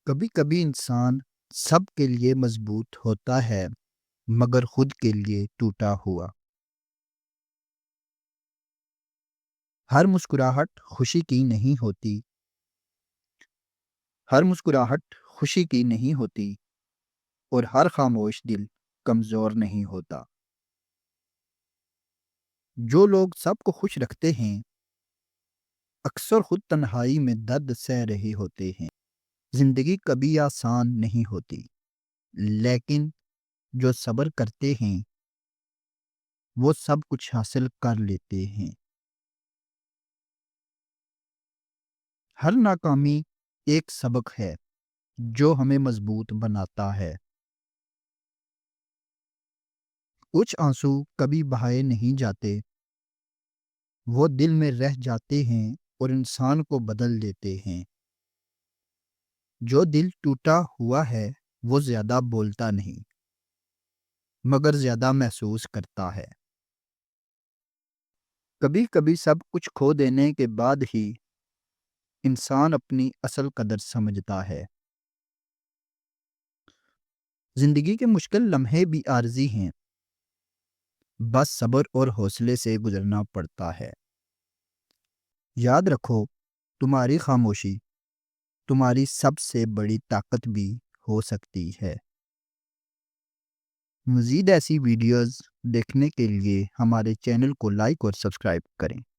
کبھی کبھی انسان سب کے لیے مضبوط ہوتا ہے مگر خود کے لیے ٹوٹا ہوا۔ ہر مسکراہٹ خوشی کی نہیں ہوتی، ہر مسکراہٹ خوشی کی نہیں ہوتی اور ہر خاموش دل کمزور نہیں ہوتا۔ جو لوگ سب کو خوش رکھتے ہیں اکثر خود تنہائی میں درد سہ رہے ہوتے ہیں۔ زندگی کبھی آسان نہیں ہوتی، لیکن جو صبر کرتے ہیں وہ سب کچھ حاصل کر لیتے ہیں۔ ہر ناکامی ایک سبق ہے جو ہمیں مضبوط بناتا ہے۔ کچھ آنسو کبھی بہائے نہیں جاتے، وہ دل میں رہ جاتے ہیں اور انسان کو بدل دیتے ہیں۔ جو دل ٹوٹا ہوا ہے وہ زیادہ بولتا نہیں مگر زیادہ محسوس کرتا ہے۔ کبھی کبھی سب کچھ کھو دینے کے بعد ہی انسان اپنی اصل قدر سمجھتا ہے۔ زندگی کے مشکل لمحے بھی عارضی ہیں، بس صبر اور حوصلے سے گزرنا پڑتا ہے۔ یاد رکھو، تمہاری خاموشی تمہاری سب سے بڑی طاقت بھی ہو سکتی ہے۔ مزید ایسی ویڈیوز دیکھنے کے لیے ہمارے چینل کو لائک اور سبسکرائب کریں۔